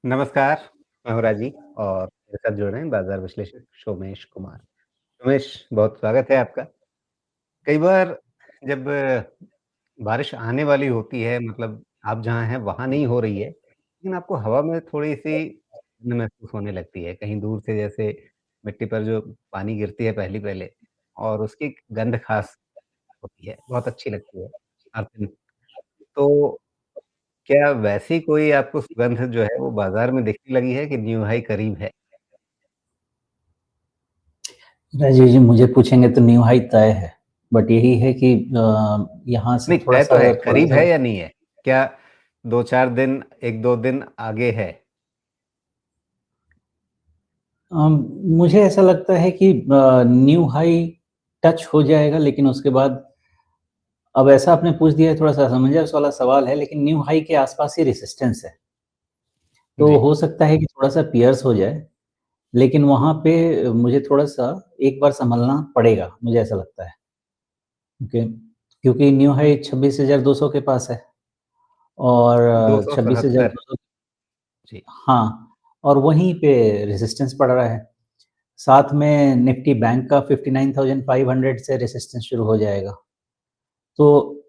नमस्कार, मैं हूँ राजीव और मेरे साथ जुड़ रहे हैं बाज़ार विश्लेषक सोमेश कुमार। सोमेश, बहुत स्वागत है आपका। कई बार जब बारिश आने वाली होती है मतलब आप जहाँ हैं वहाँ नहीं हो रही है, लेकिन आपको हवा में थोड़ी-सी गंध महसूस होने लगती है। कहीं दूर से जैसे मिट्टी पर जो पानी गिरती है पहली-पहले और उसकी गंध ख़ास होती है, बहुत अच्छी लगती है हर दिन। तो क्या वैसी कोई आपको सुगंध जो है वो बाज़ार में दिखने लगी है कि न्यू हाई करीब है? राजीव जी मुझे पूछेंगे तो न्यू हाई तय है। बट यही है कि यहाँ से नहीं, तय थोड़ा-सा तो है, अगर करीब थोड़ा-सा है या नहीं है? क्या 2-4 दिन 1-2 दिन आगे है? मुझे ऐसा लगता है कि न्यू हाई टच हो जाएगा, लेकिन उसके बाद अब ऐसा आपने पूछ दिया है, थोड़ा-सा असमंजस वाला सवाल है, लेकिन न्यू हाई के आसपास ही रेजिस्टेंस है। तो जी, हो सकता है कि थोड़ा-सा पियर्स हो जाए, लेकिन वहाँ पे मुझे थोड़ा-सा एक बार सँभलना पड़ेगा, मुझे ऐसा लगता है। ओके, क्योंकि न्यू हाई 26,200 के पास है और 277 26,200 जी, हाँ, और वहीं पे रेजिस्टेंस पड़ रहा है। साथ में निफ्टी बैंक का 59,500 से रेजिस्टेंस शुरू हो जाएगा। तो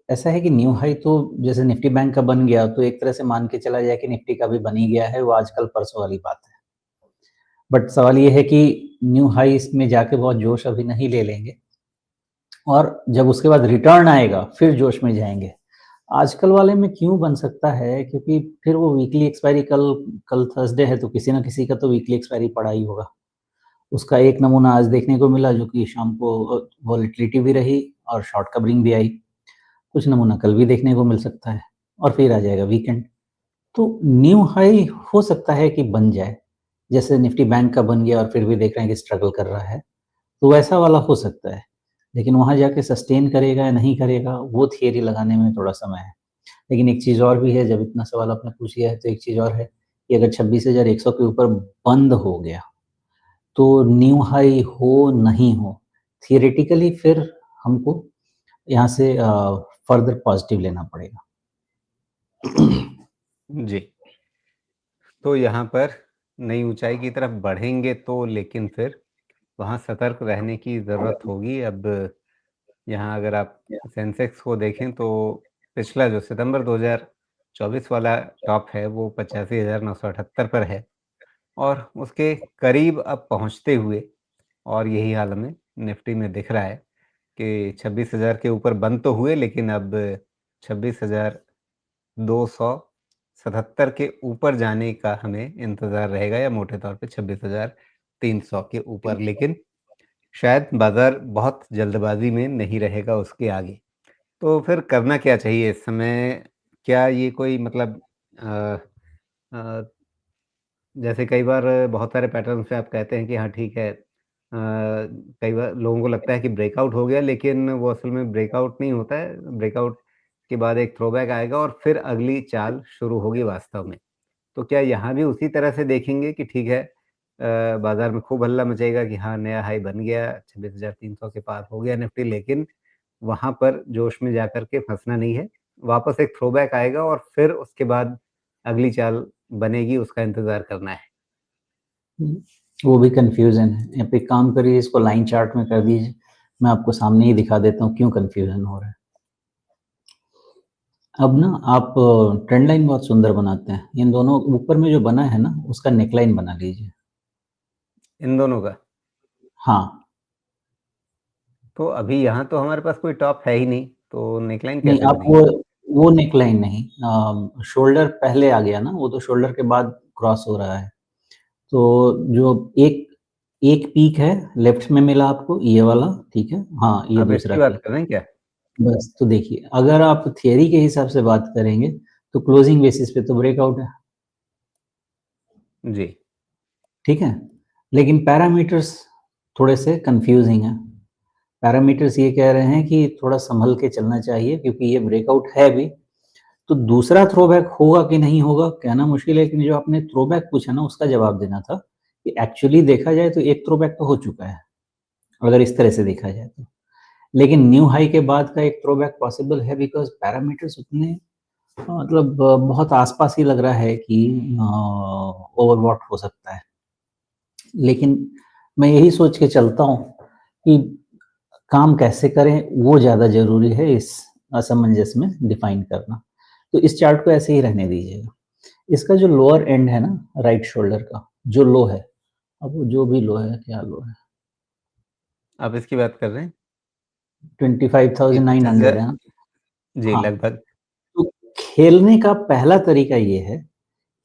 ऐसा है कि न्यू हाई तो जैसे निफ्टी बैंक का बन गया, तो एक तरह से मान के चला जाए कि निफ्टी का भी बन ही गया है, वो आजकल परसों वाली बात है। बट सवाल ये है कि न्यू हाईज़ में जाके बहुत जोश अभी नहीं ले लेंगे और जब उसके बाद रिटर्न आएगा, फिर जोश में जाएँगे। आजकल वाले में क्यों बन सकता है, क्योंकि फिर वो वीकली एक्सपायरी कल कल थर्सडे है, तो किसी न किसी का तो वीकली एक्सपायरी पड़ा ही होगा। उसका एक नमूना आज देखने को मिला, जो कि शाम को वॉलेटिलिटी भी रही और शॉर्ट कवरिंग भी आई। कुछ नमूना कल भी देखने को मिल सकता है और फिर आ जाएगा वीकेंड। तो न्यू हाई हो सकता है कि बन जाए, जैसे निफ्टी बैंक का बन गया और फिर भी देख रहे हैं कि स्ट्रगल कर रहा है, तो वैसा वाला हो सकता है। लेकिन वहाँ जाके सस्टेन करेगा या नहीं करेगा, वो थियरी लगाने में थोड़ा समय है। लेकिन एक चीज़ और भी है, जब इतना सवाल आपने पूछ लिया है, तो एक चीज़ और है कि अगर 26,100 के ऊपर बंद हो गया, तो न्यू हाई हो नहीं हो, थियोरेटिकली फिर हमको यहाँ से फर्दर पॉजिटिव लेना पड़ेगा। जी। तो यहाँ पर नई ऊँचाई की तरफ बढ़ेंगे तो लेकिन फिर वहाँ सतर्क रहने की ज़रूरत होगी। अब यहाँ अगर आप सेंसेक्स को देखें तो पिछला जो सितंबर 2024 वाला टॉप है वो 85,978 पर है और उसके करीब अब पहुँचते हुए और यही हाल हमें निफ्टी में दिख रहा है कि 26,000 के ऊपर बंद तो हुए लेकिन अब 26,277 के ऊपर जाने का हमें इंतज़ार रहेगा या मोटे तौर पे 26,300 के ऊपर। लेकिन शायद बाज़ार बहुत जल्दबाज़ी में नहीं रहेगा उसके आगे। तो फिर करना क्या चाहिए इस समय? क्या ये कोई मतलब अ अ, जैसे कई बार बहुत सारे पैटर्न्स पे आप कहते हैं कि हाँ ठीक है कई बार लोगों को लगता है कि ब्रेकआउट हो गया लेकिन वो असल में ब्रेकआउट नहीं होता है। ब्रेकआउट के बाद एक थ्रोबैक आएगा और फिर अगली चाल शुरू होगी वास्तव में। तो क्या यहाँ भी उसी तरह से देखेंगे कि ठीक है बाज़ार में खूब हल्ला मचेगा कि हाँ नया हाई बन गया 26,300 के पार हो गया निफ्टी लेकिन वहाँ पर जोश में जाकर के फँसना नहीं है। वापस एक थ्रोबैक आएगा और फिर उसके बाद अगली चाल बनेगी उसका इंतज़ार करना है। वो भी कन्फ्यूज़न है। आप एक काम करिए, इसको लाइन चार्ट में कर दीजिए। मैं आपको सामने ही दिखा देता हूँ क्यों कन्फ्यूज़न हो रहा है। अब ना आप ट्रेंड लाइन बहुत सुंदर बनाते हैं। इन दोनों ऊपर में जो बना है ना, उसका नेकलाइन बना लीजिए। इन दोनों का। हाँ, तो अभी यहाँ तो हमारे पास कोई टॉप है ही नहीं, तो नेकलाइन नहीं कैसे आप बनेगी? वो नेकलाइन नहीं, शोल्डर पहले आ गया ना, वो तो शोल्डर के बाद क्रॉस हो रहा है। तो जो एक एक पीक है, लेफ्ट में मिला आपको ये वाला, ठीक है? हाँ, ये आप दूसरा इसकी बात पीक। कर रहे हैं क्या? बस, तो देखिए, अगर आप थियरी के हिसाब से बात करेंगे, तो क्लोजिंग बेसिस पे तो ब्रेकआउट है, जी, ठीक है? लेकिन पैरामीटर्स थोड़े से कन्फ्यूज़िंग हैं। पैरामीटर्स ये कह रहे हैं कि थोड़ा सँभल के चलना चाहिए, क्योंकि ये ब्रेकआउट है भी। तो दूसरा थ्रोबैक होगा कि नहीं होगा, कहना मुश्किल है, लेकिन जो आपने थ्रोबैक पूछा ना, उसका जवाब देना था कि एक्चुअली देखा जाए तो एक थ्रोबैक तो हो चुका है, अगर इस तरह से देखा जाए तो। लेकिन न्यू हाई के बाद का एक थ्रोबैक पॉसिबल है, बिकॉज़ पैरामीटर्स उतने मतलब बहुत आसपास ही लग रहा है कि ओवरबॉट हो सकता है। लेकिन मैं यही सोच के चलता हूँ कि काम कैसे करें वो ज़्यादा ज़रूरी है इस असमंजस में डिफाइन करना। तो इस चार्ट को ऐसे ही रहने दीजिएगा। इसका जो लोअर एंड है ना राइट शोल्डर का जो लो है, अब वो जो भी लो है, क्या लो है? आप इसकी बात कर रहे हैं? 25,900 है ना? जी, हाँ, लगभग। तो खेलने का पहला तरीका ये है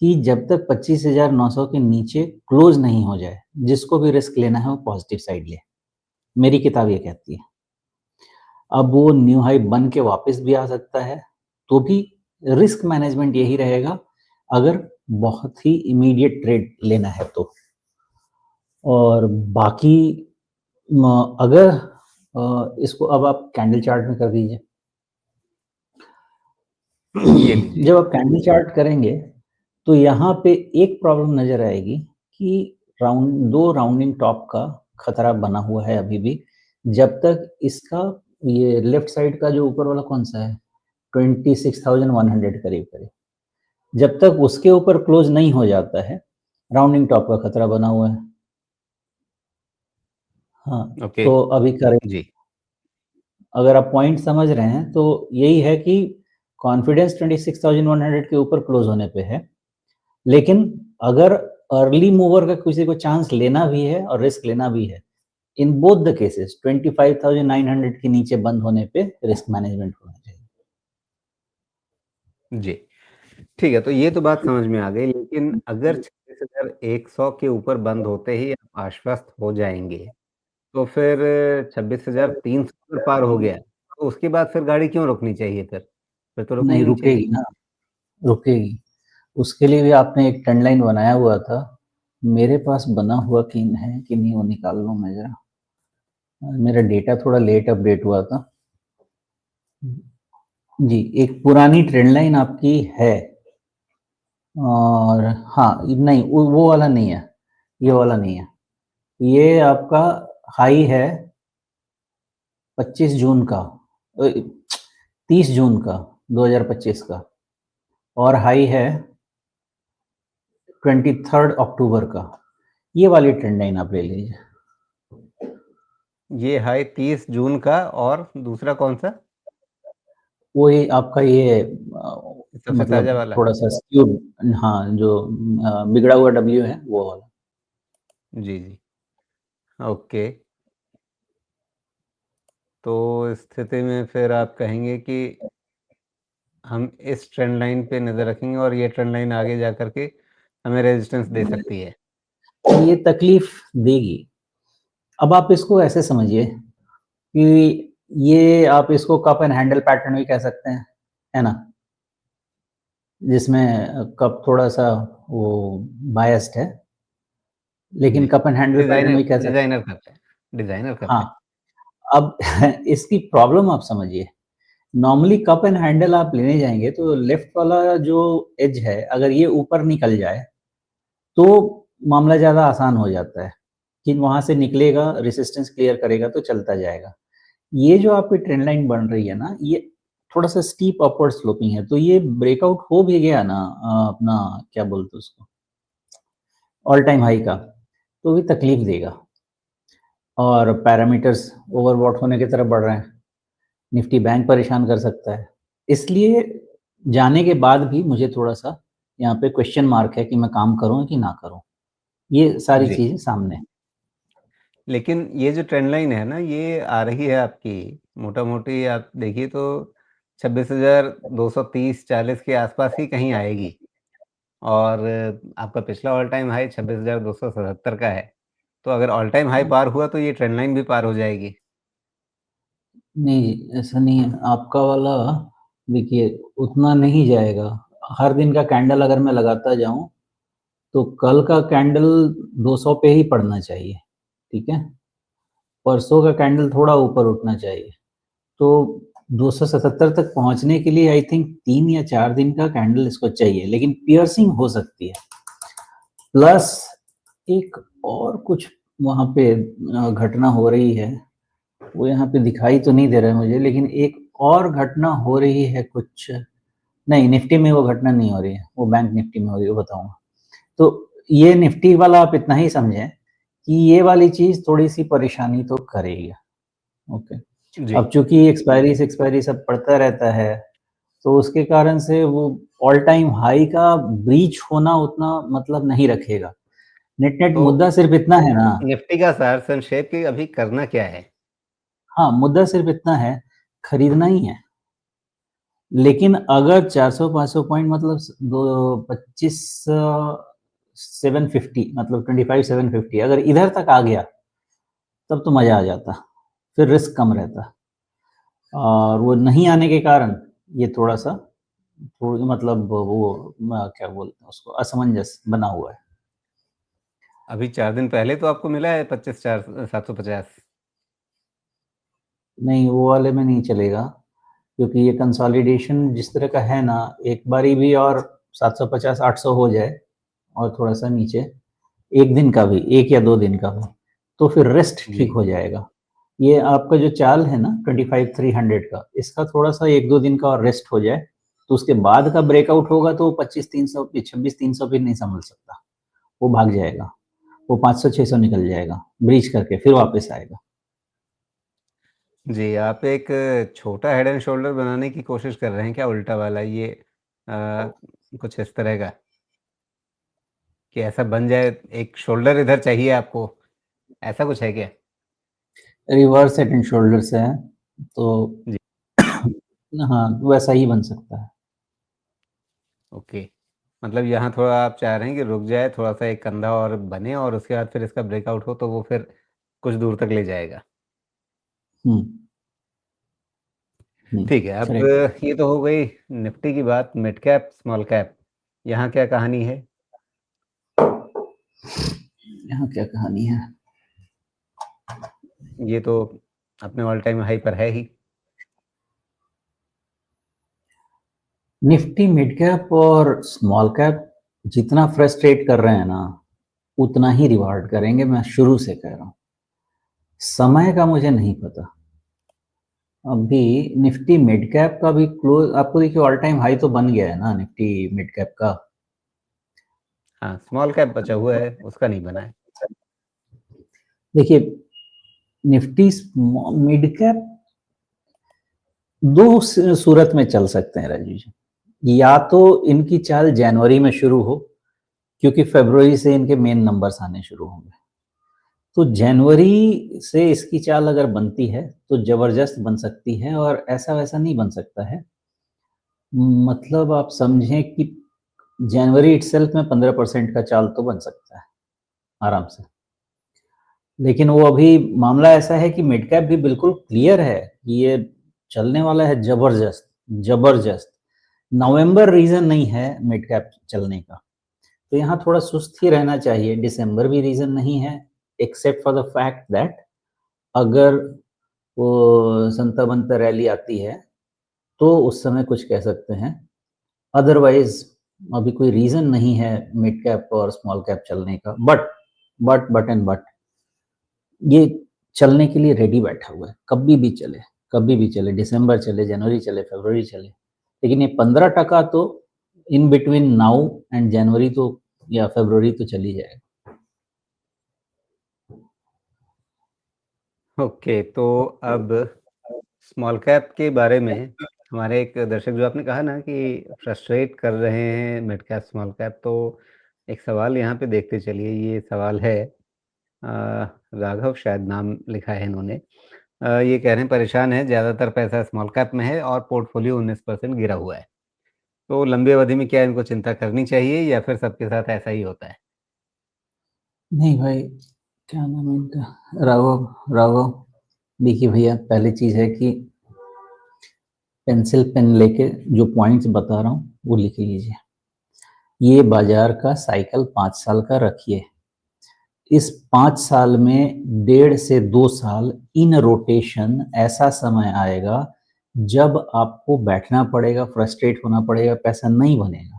कि जब तक 25,900 के नीचे क्लोज़ नहीं हो जाए, जिसको भी रिस्क लेना है वो पॉज़िटिव साइड ले। मेरी किताब ये कहती है। अब वो न्यू हाई बन के वापस भी आ सकता है, तो भी रिस्क मैनेजमेंट यही रहेगा, अगर बहुत ही इमीडिएट ट्रेड लेना है तो। और बाकी अगर इसको अब आप कैंडल चार्ट में कर दीजिए। ये लीजिए। जब आप कैंडल चार्ट करेंगे, तो यहाँ पे एक प्रॉब्लम नज़र आएगी कि दो राउंडिंग टॉप का खतरा बना हुआ है अभी भी। जब तक इसका ये लेफ्ट साइड का जो ऊपर वाला कौन-सा है? 26,100 करीब-करीब। जब तक उसके ऊपर क्लोज़ नहीं हो जाता है, राउंडिंग टॉप का खतरा बना हुआ है। हाँ, ओके। तो अभी करें जी। अगर आप पॉइंट समझ रहे हैं, तो यही है कि कॉन्फिडेंस 26,100 के ऊपर क्लोज़ होने पे है। लेकिन अगर अर्ली मूवर का किसी को चांस लेना भी है और रिस्क लेना भी है, इन बोथ द केसेस 25,900 के नीचे बंद होने पे रिस्क मैनेजमेंट होना चाहिए। जी। ठीक है, तो ये तो बात समझ में आ गई, लेकिन अगर 26,100 के ऊपर बंद होते ही आप आश्वस्त हो जाएँगे, तो फिर 26,300 अगर पार हो गया, तो उसके बाद फिर गाड़ी क्यों रोकनी चाहिए फिर? फिर तो रुकनी नहीं नहीं रुकेगी चाहिए। ना, रुकेगी। उसके लिए भी आपने एक ट्रेंड लाइन बनाया हुआ था। मेरे पास बना हुआ कि है कि नहीं वो निकाल लूँ मैं ज़रा। मेरा डेटा थोड़ा लेट अपडेट हुआ था। जी, एक पुरानी ट्रेंड लाइन आपकी है और हाँ, नहीं वो वाला नहीं है, ये वाला नहीं है। ये आपका हाई है 25 जून का 30 जून का 2025 का और हाई है 23 अक्टूबर का। ये वाली ट्रेंड लाइन आप ले लीजिए। ये हाई 30 जून का और दूसरा कौन-सा? वही आपका ये सबसे ताज़ा मतलब वाला? थोड़ा-सा स्क्यूड हाँ, जो बिगड़ा हुआ डब्ल्यू है वो वाला। जी, जी। ओके। तो इस स्थिति में फिर आप कहेंगे कि हम इस ट्रेंड लाइन पे नज़र रखेंगे और ये ट्रेंड लाइन आगे जा कर के हमें रेजिस्टेंस दे सकती है। ये तकलीफ देगी। अब आप इसको ऐसे समझिए कि ये आप इसको कप एंड हैंडल पैटर्न भी कह सकते हैं, है ना? जिसमें कप थोड़ा-सा वो बायस्ड है, लेकिन जी। Cup and handle pattern designer भी कह सकते डिज़ाइनर कप है, डिज़ाइनर हैं। कप है। हाँ, अब इसकी प्रॉब्लम आप समझिए। नॉर्मली कप एंड हैंडल आप लेने जाएँगे तो लेफ्ट वाला जो एज है, अगर ये ऊपर निकल जाए, तो मामला ज़्यादा आसान हो जाता है कि वहाँ से निकलेगा, रेजिस्टेंस क्लियर करेगा तो चलता जाएगा। ये जो आपकी ट्रेंड लाइन बन रही है ना, ये थोड़ा-सा स्टीप अपवर्ड स्लोपिंग है, तो ये ब्रेकआउट हो भी गया ना अपना क्या बोलते हैं उसको, ऑल टाइम हाई का, तो भी तकलीफ देगा और पैरामीटर्स ओवरबॉट होने की तरफ बढ़ रहे हैं। निफ्टी बैंक परेशान कर सकता है। इसलिए जाने के बाद भी मुझे थोड़ा-सा यहाँ पे क्वेश्चन मार्क है कि मैं काम करूँ कि ना करूँ? ये सारी जी। चीज़ें सामने हैं। लेकिन ये जो ट्रेंड लाइन है ना, ये आ रही है आपकी मोटा-मोटी आप देखिए तो 26,230-40 के आस-पास ही कहीं आएगी और आपका पिछला ऑल टाइम हाई 26,277 का है। तो अगर ऑल टाइम हाई पार हुआ तो ये ट्रेंड लाइन भी पार हो जाएगी। नहीं, ऐसा नहीं है। आपका वाला देखिए उतना नहीं जाएगा। हर दिन का कैंडल अगर मैं लगाता जाऊँ, तो कल का कैंडल 200 पे ही पड़ना चाहिए, ठीक है? परसों का कैंडल थोड़ा ऊपर उठना चाहिए। तो 277 तक पहुँचने के लिए आई थिंक 3 या 4 दिन का कैंडल इसको चाहिए, लेकिन पियर्सिंग हो सकती है। प्लस एक और कुछ वहाँ पे घटना हो रही है, वो यहाँ पे दिखाई तो नहीं दे रहा है मुझे, लेकिन एक और घटना हो रही है कुछ नहीं, निफ्टी में वो घटना नहीं हो रही है, वो बैंक निफ्टी में हो रही है, वो बताऊँगा। तो ये निफ्टी वाला आप इतना ही समझें कि ये वाली चीज़ थोड़ी-सी परेशानी तो करेगी, ओके। जी। अब चूँकि एक्सपायरी से एक्सपायरी सब पड़ता रहता है, तो उसके कारण से वो ऑल टाइम हाई का ब्रीच होना उतना मतलब नहीं रखेगा। नेट-नेट तो मुद्दा सिर्फ़ इतना है ना, निफ्टी का सार संक्षेप कि अभी करना क्या है? हाँ, मुद्दा सिर्फ़ इतना है, खरीदना ही है। लेकिन अगर 400-500 पॉइंट मतलब स दो 25 750 मतलब 25 750 अगर इधर तक आ गया, तब तो मज़ा आ जाता। फिर रिस्क कम रहता और वो नहीं आने के कारण ये थोड़ा-सा थोड़ी मतलब वो क्या बोलते हैं उसको असमंजस बना हुआ है। अभी 4 दिन पहले तो आपको मिला है 25 4 750। नहीं, वो वाले में नहीं चलेगा क्योंकि ये कंसोलिडेशन जिस तरह का है ना, एक बारी भी और 750 800 हो जाए और थोड़ा-सा नीचे 1 दिन का भी, 1 या 2 दिन का भी, तो फिर रेस्ट जी। ठीक हो जाएगा। ये आपका जो चाल है ना 25 300 का, इसका थोड़ा-सा 1-2 दिन का और रेस्ट हो जाए, तो उसके बाद का ब्रेकआउट होगा तो 25 300 भी 26 300 भी नहीं संभल सकता, वो भाग जाएगा। वो 500 600 निकल जाएगा, ब्रीच करके फिर वापस आएगा। जी, आप एक छोटा हेड एंड शोल्डर बनाने की कोशिश कर रहे हैं क्या उल्टा वाला ये अ, कुछ इस तरह का? कि ऐसा बन जाए एक शोल्डर इधर चाहिए आपको, ऐसा कुछ है क्या? रिवर्स हेड एंड शोल्डर से है, तो जी, हाँ, वैसा ही बन सकता है। ओके। मतलब यहाँ थोड़ा आप चाह रहे हैं कि रुक जाए, थोड़ा-सा एक कंधा और बने और उसके बाद फिर इसका ब्रेकआउट हो तो वो फिर कुछ दूर तक ले जाएगा। हुँ, हुँ, ठीक है, अब करेक्ट। ये तो हो गई निफ्टी की बात, मिड कैप, स्मॉल कैप, यहाँ क्या कहानी है? यहाँ क्या कहानी है? ये तो अपने ऑल टाइम हाई पर है ही। निफ्टी मिड कैप और स्मॉल कैप जितना फ्रस्ट्रेट कर रहे हैं ना, उतना ही रिवार्ड करेंगे, मैं शुरू से कह रहा हूँ। समय का मुझे नहीं पता। अभी निफ्टी मिड कैप का भी क्लोज आपको देखिए ऑल टाइम हाई तो बन गया है ना निफ्टी मिड कैप का। हाँ, स्मॉल कैप बचा हुआ है, उसका नहीं बना है। देखिए निफ्टी मिड कैप 2 सूरत में चल सकते हैं राजीव जी। या तो इनकी चाल जनवरी में शुरू हो, क्योंकि फरवरी से इनके मेन नंबर्स आने शुरू होंगे। तो जनवरी से इसकी चाल अगर बनती है, तो ज़बरदस्त बन सकती है और ऐसा-वैसा नहीं बन सकता है। मतलब आप समझें कि जनवरी इटसेल्फ में 15% का चाल तो बन सकता है, आराम से। लेकिन वो अभी मामला ऐसा है कि मिड कैप भी बिल्कुल क्लियर है कि ये चलने वाला है ज़बरदस्त, ज़बरदस्त। नवंबर रीज़न नहीं है मिड कैप चलने का। तो यहाँ थोड़ा सुस्त ही रहना चाहिए, दिसंबर भी रीज़न नहीं है, except for the fact that अगर वो संता-बंता रैली आती है, तो उस समय कुछ कह सकते हैं। अदरवाइज़ अभी कोई रीज़न नहीं है मिड कैप और स्मॉल कैप चलने का। बट एंड बट ये चलने के लिए रेडी बैठा हुआ है, कभी भी चले, दिसंबर चले, जनवरी चले, फरवरी चले। लेकिन ये 15% तो इन बिटवीन नाउ एंड जनवरी तो या फरवरी तो चल ही जाएगा। ओके, तो अब स्मॉल कैप के बारे में हमारे एक दर्शक जो आपने कहा ना कि फ्रस्ट्रेट कर रहे हैं मिड कैप, स्मॉल कैप, तो एक सवाल यहाँ पे देखते चलिए, ये सवाल है राघव शायद नाम लिखा है इन्होंने। ये कह रहे हैं परेशान हैं, ज़्यादातर पैसा स्मॉल कैप में है और पोर्टफोलियो 19% गिरा हुआ है। तो लंबी अवधि में क्या इनको चिंता करनी चाहिए या फिर सबके साथ ऐसा ही होता है? नहीं भाई, क्या नाम है इनका? राघव राघव। देखिए भैया, पहली चीज़ है कि पेंसिल पेन लेके जो पॉइंट्स बता रहा हूँ, वो लिख लीजिए। ये बाज़ार का साइकिल 5 साल का रखिए। इस 5 साल में 1.5 से 2 साल इन रोटेशन ऐसा समय आएगा, जब आपको बैठना पड़ेगा, फ्रस्ट्रेट होना पड़ेगा, पैसा नहीं बनेगा।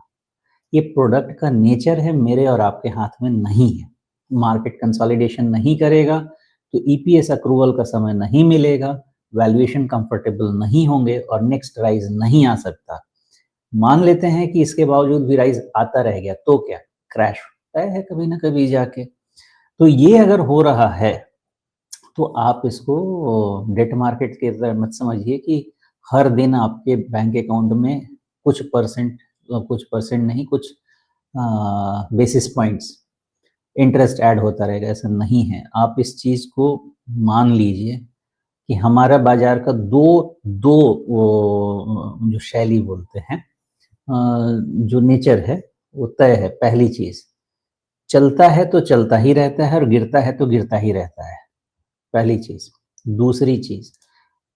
ये प्रोडक्ट का नेचर है, मेरे और आपके हाथ में नहीं है। मार्केट कंसोलिडेशन नहीं करेगा, तो ईपीएस अक्रूवल का समय नहीं मिलेगा, वैल्यूएशन कंफर्टेबल नहीं होंगे और नेक्स्ट राइज़ नहीं आ सकता। मान लेते हैं कि इसके बावजूद भी राइज आता रह गया, तो क्या? क्रैश होता है कभी ना कभी जाके। तो ये अगर हो रहा है, तो आप इसको डेट मार्केट की तरह मत समझिए कि हर दिन आपके बैंक अकाउंट में कुछ परसेंट नहीं, कुछ बेसिस पॉइंट्स इंटरेस्ट ऐड होता रहेगा, ऐसा नहीं है। आप इस चीज़ को मान लीजिए कि हमारा बाज़ार का 2 वो जो शैली बोलते हैं, जो नेचर है, वो तय है। पहली चीज़, चलता है तो चलता ही रहता है और गिरता है तो गिरता ही रहता है, पहली चीज़। दूसरी चीज़,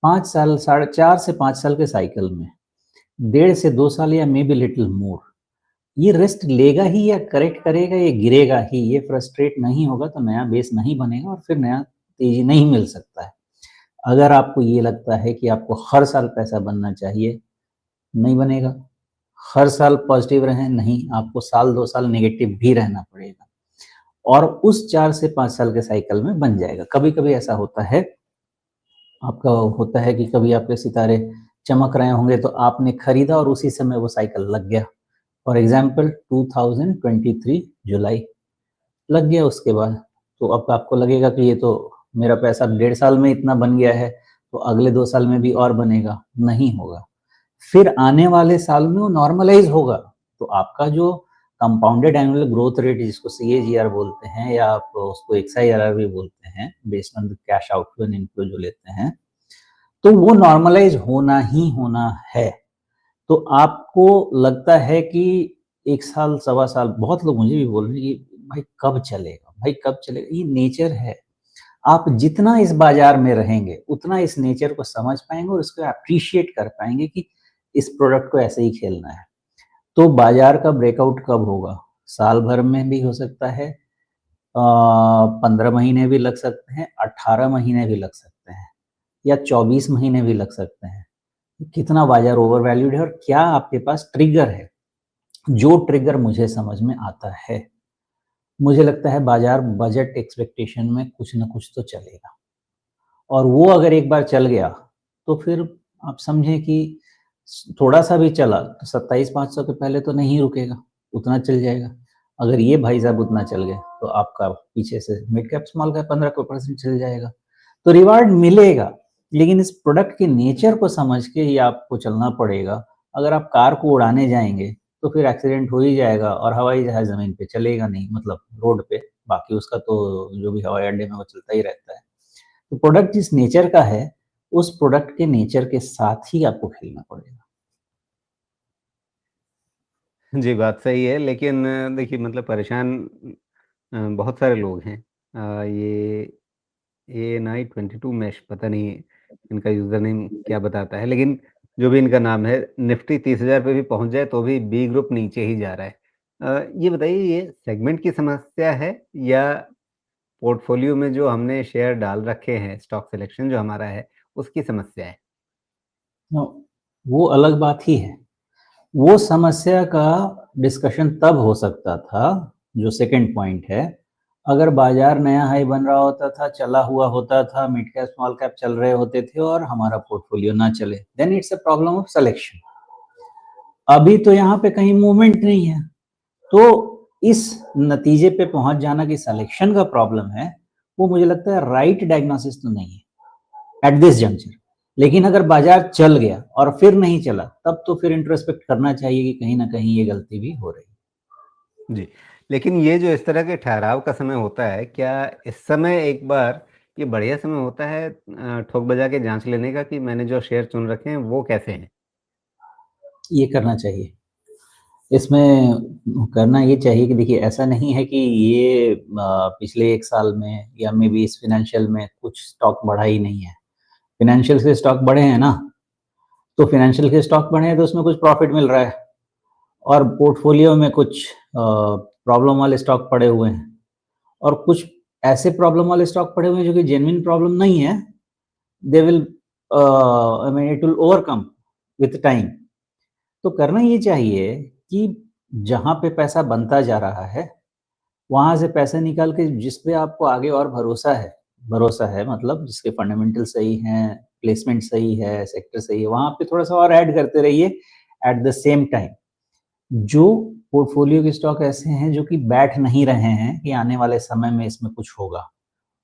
5 साल, साढ़े 4 से 5 साल के साइकिल में, 1.5 से 2 साल या मे बी लिटिल मोर, ये रेस्ट लेगा ही या करेक्ट करेगा, ये गिरेगा ही। ये फ्रस्ट्रेट नहीं होगा तो नया बेस नहीं बनेगा और फिर नया तेज़ी नहीं मिल सकता है। अगर आपको ये लगता है कि आपको हर साल पैसा बनना चाहिए, नहीं बनेगा। हर साल पॉजिटिव रहें, नहीं, आपको साल 2 साल नेगेटिव भी रहना पड़ेगा और उस 4 से 5 साल के साइकिल में बन जाएगा। कभी-कभी ऐसा होता है, आपका होता है कि कभी आपके सितारे चमक रहे होंगे तो आपने खरीदा और उसी समय वो साइकिल लग गया। फॉर एग्ज़ाम्पल 2023 जुलाई लग गया उसके बाद, तो अब आपको लगेगा कि ये तो मेरा पैसा 1.5 साल में इतना बन गया है, तो अगले 2 साल में भी और बनेगा, नहीं होगा। फिर आने वाले साल में वो नॉर्मलाइज़ होगा, तो आपका जो कंपाउंडेड एनुअल ग्रोथ रेट जिसको सीएजीआर बोलते हैं या आप उसको एक्सआईआरआर भी बोलते हैं, based on the cash outflow and inflow जो लेते हैं, तो वो नॉर्मलाइज़ होना ही होना है। तो आपको लगता है कि 1 साल, सवा साल, बहुत लोग मुझे भी बोल रहे हैं कि भाई कब चलेगा, भाई कब चलेगा? ये नेचर है। आप जितना इस बाज़ार में रहेंगे, उतना इस नेचर को समझ पाएँगे और उसको एप्रिशिएट कर पाएँगे कि इस प्रोडक्ट को ऐसे ही खेलना है। तो बाज़ार का ब्रेकआउट कब होगा? साल भर में भी हो सकता है, 15 महीने भी लग सकते हैं, 18 महीने भी लग सकते हैं या 24 महीने भी लग सकते हैं। कितना बाज़ार ओवर वैल्यूड है और क्या आपके पास ट्रिगर है? जो ट्रिगर मुझे समझ में आता है, मुझे लगता है बाज़ार बजट एक्सपेक्टेशन में कुछ न कुछ तो चलेगा और वो अगर एक बार चल गया, तो फिर आप समझें कि थोड़ा-सा भी चला तो 27,500 के पहले तो नहीं रुकेगा, उतना चल जाएगा। अगर ये भाई साहब उतना चल गए, तो आपका पीछे से मिड कैप, स्मॉल कैप 15% चल जाएगा। तो रिवार्ड मिलेगा, लेकिन इस प्रोडक्ट के नेचर को समझ के ही आपको चलना पड़ेगा। अगर आप कार को उड़ाने जाएँगे, तो फिर एक्सीडेंट हो ही जाएगा और हवाई जहाज़ ज़मीन पे चलेगा नहीं, मतलब रोड पे। बाकी उसका तो जो भी हवाई अड्डे में वो चलता ही रहता है। तो प्रोडक्ट जिस नेचर का है, उस प्रोडक्ट के नेचर के साथ ही आपको खेलना पड़ेगा। जी, बात सही है, लेकिन देखिए मतलब परेशान बहुत सारे लोग हैं। ये एएनआई 22 मैश पता नहीं इनका यूज़र नेम क्या बताता है, लेकिन जो भी इनका नाम है, निफ्टी 30,000 पे भी पहुँच जाए तो भी बी ग्रुप नीचे ही जा रहा है। ये बताइए ये सेगमेंट की समस्या है या पोर्टफोलियो में जो हमने शेयर डाल रखे हैं, स्टॉक सिलेक्शन जो हमारा है, उसकी समस्या है? नो, वो अलग बात ही है। वो समस्या का डिस्कशन तब हो सकता था, जो सेकंड पॉइंट है, अगर बाज़ार नया हाई बन रहा होता था, चला हुआ होता था, मिड कैप, स्मॉल कैप चल रहे होते थे और हमारा पोर्टफोलियो ना चले, then it's a problem of selection. अभी तो यहाँ पे कहीं मूवमेंट नहीं है, तो इस नतीजे पे पहुँच जाना कि सिलेक्शन का प्रॉब्लम है, वो मुझे लगता है राइट डायग्नोसिस तो नहीं है एट दिस जंक्शन। लेकिन अगर बाजार चल गया और फिर नहीं चला, तब तो फिर इंट्रोस्पेक्ट करना चाहिए कि कहीं न कहीं ये गलती भी हो रही है। जी, लेकिन ये जो इस तरह के ठहराव का समय होता है, क्या इस समय एक बार ये बढ़िया समय होता है ठोक बजा के जाँच लेने का कि मैंने जो शेयर चुन रखे हैं, वो कैसे हैं? ये करना चाहिए। इसमें करना ये चाहिए कि देखिए ऐसा नहीं है कि ये पिछले 1 साल में या मे बी इस फ़ाइनेंशियल में कुछ स्टॉक बढ़ा ही नहीं है। फ़ाइनेंशियल के स्टॉक बढ़े हैं ना, तो फ़ाइनेंशियल के स्टॉक बढ़े हैं तो उसमें कुछ प्रॉफ़िट मिल रहा है और पोर्टफ़ोलियो में कुछ प्रॉब्लम वाले स्टॉक पड़े हुए हैं और कुछ ऐसे प्रॉब्लम वाले स्टॉक पड़े हुए हैं जो कि जेन्युइन प्रॉब्लम नहीं है। They will I mean it will overcome with time. तो करना ये चाहिए कि जहाँ पे पैसा बनता जा रहा है, वहाँ से पैसे निकाल के जिस पे आपको आगे और भरोसा है मतलब जिसके फंडामेंटल सही हैं, प्लेसमेंट सही है, सेक्टर सही है, वहाँ पे थोड़ा-सा और ऐड करते रहिए एट द सेम टाइम जो पोर्टफोलियो के स्टॉक ऐसे हैं जो कि बैठ नहीं रहे हैं कि आने वाले समय में इसमें कुछ होगा,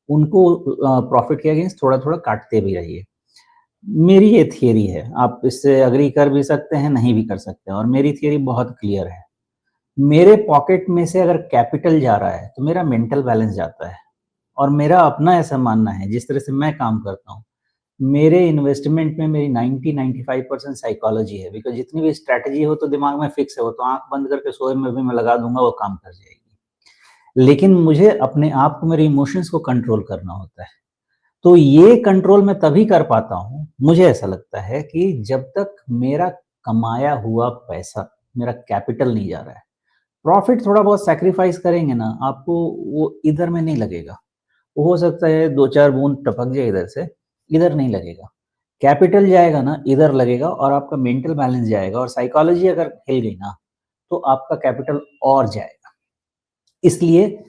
उनको प्रॉफिट के अगेंस्ट थोड़ा-थोड़ा काटते भी रहिए। मेरी ये थियरी है, आप इससे एग्री कर भी सकते हैं, नहीं भी कर सकते हैं और मेरी थियरी बहुत क्लियर है। मेरे पॉकेट में से अगर कैपिटल जा रहा है, तो मेरा मेंटल बैलेंस जाता है और मेरा अपना ऐसा मानना है, जिस तरह से मैं काम करता हूँ, मेरे इन्वेस्टमेंट में मेरी 90-95% साइकोलॉजी है बिकॉज़ जितनी भी स्ट्रैटेजी हो तो दिमाग में फिक्स है, वो तो आँख बंद करके सोए में भी मैं लगा दूँगा, वो काम कर जाएगी। लेकिन मुझे अपने आप को, मेरे इमोशंस को कंट्रोल करना होता है। तो ये कंट्रोल मैं तभी कर पाता हूँ, मुझे ऐसा लगता है कि जब तक मेरा कमाया हुआ पैसा, मेरा कैपिटल नहीं जा रहा है। प्रॉफ़िट थोड़ा बहुत सैक्रिफ़ाइस करेंगे ना, आपको वो इधर में नहीं लगेगा। वो हो सकता है 2-4 बूँद टपक जाए इधर से, इधर नहीं लगेगा। कैपिटल जाएगा ना, इधर लगेगा और आपका मेंटल बैलेंस जाएगा और साइकोलॉजी अगर हिल गई ना, तो आपका कैपिटल और जाएगा। इसलिए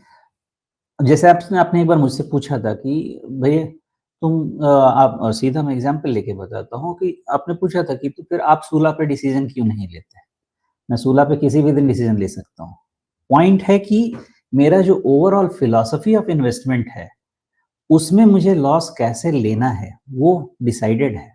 जैसे आपने एक बार मुझसे पूछा था कि भैया आप सीधा मैं एग्ज़ाम्पल लेके बताता हूँ कि आपने पूछा था कि तो फिर आप सूला पे डिसीज़न क्यों नहीं लेते? मैं सूला पे किसी भी दिन डिसीज़न ले सकता हूँ। पॉइंट है कि मेरा जो ओवरऑल फिलॉसफी ऑफ इन्वेस्टमेंट है, उसमें मुझे लॉस कैसे लेना है, वो डिसाइडेड है।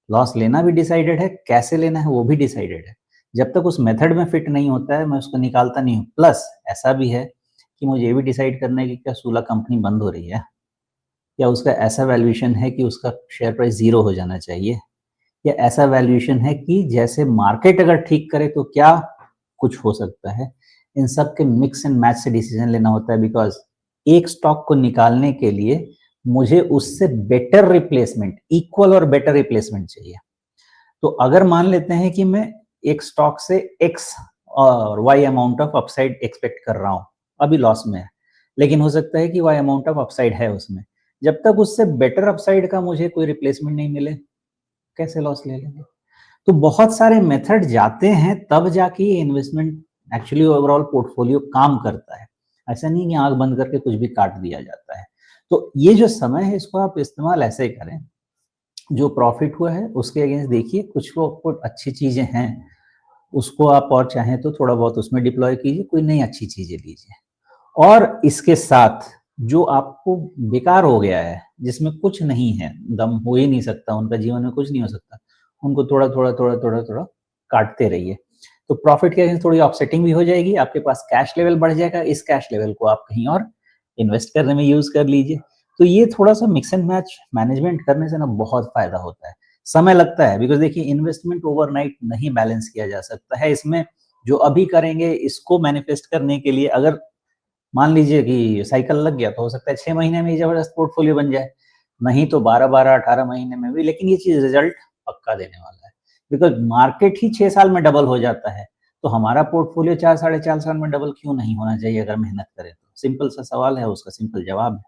लॉस लेना भी डिसाइडेड है, कैसे लेना है वो भी डिसाइडेड है। जब तक उस मेथड में फिट नहीं होता है, मैं उसको निकालता नहीं हूँ। प्लस ऐसा भी है कि मुझे ये भी डिसाइड करना है कि क्या सूला कंपनी बंद हो रही है? या उसका ऐसा वैल्यूएशन है कि उसका शेयर प्राइस ज़ीरो हो जाना चाहिए? या ऐसा वैल्यूएशन है कि जैसे मार्केट अगर ठीक करे तो क्या कुछ हो सकता है? इन सब के मिक्स एंड मैच से डिसीज़न लेना होता है बिकॉज़ एक स्टॉक को निकालने के लिए मुझे उससे बेटर रिप्लेसमेंट, इक्वल और बेटर रिप्लेसमेंट चाहिए। तो अगर मान लेते हैं कि मैं एक स्टॉक से एक्स और Y amount of upside expect कर रहा हूँ, अभी लॉस में है, लेकिन हो सकता है कि वाई अमाउंट ऑफ अपसाइड है उसमें। जब तक उससे बेटर अपसाइड का मुझे कोई रिप्लेसमेंट नहीं मिले, कैसे लॉस ले लेंगे? तो बहुत सारे मेथड जाते हैं तब जाके ये इन्वेस्टमेंट एक्चुअली ओवरऑल पोर्टफोलियो काम करता है। ऐसा नहीं कि आँख बंद करके कुछ भी काट दिया जाता है। तो ये जो समय है इसको आप इस्तेमाल ऐसे करें, जो प्रॉफिट हुआ है उसके अगेंस्ट देखिए, कुछ वो आपको अच्छी चीज़ें हैं, उसको आप और चाहें तो थोड़ा बहुत उसमें डिप्लॉय कीजिए, कोई नई अच्छी चीज़ें लीजिए। और इसके साथ जो आपको बेकार हो गया है, जिसमें कुछ नहीं है, दम हो ही नहीं सकता, उनका जीवन में कुछ नहीं हो सकता, उनको थोड़ा-थोड़ा, थोड़ा-थोड़ा, थोड़ा काटते रहिए। तो प्रॉफिट के अगेंस्ट थोड़ी ऑफसेटिंग भी हो जाएगी, आपके पास कैश लेवल बढ़ जाएगा, इस कैश लेवल को आप कहीं और इन्वेस्ट करने में यूज़ कर लीजिए। तो ये थोड़ा-सा मिक्स एंड मैच मैनेजमेंट करने से ना बहुत फ़ायदा होता है। समय लगता है बिकॉज़ देखिए इन्वेस्टमेंट ओवरनाइट नहीं बैलेंस किया जा सकता है। इसमें जो अभी करेंगे इसको मैनिफेस्ट करने के लिए अगर मान लीजिए कि साइकिल लग गया तो हो सकता है 6 महीने में ही ज़बरदस्त पोर्टफोलियो बन जाए, नहीं तो 12-12, 18 महीने में भी, लेकिन ये चीज़ रिज़ल्ट पक्का देने वाला है। बिकॉज़ मार्केट ही 6 साल में डबल हो जाता है, तो हमारा पोर्टफोलियो 4 साढ़े 4 साल में डबल क्यों नहीं होना चाहिए अगर मेहनत करें तो? सिंपल सा सवाल है, उसका सिंपल जवाब है।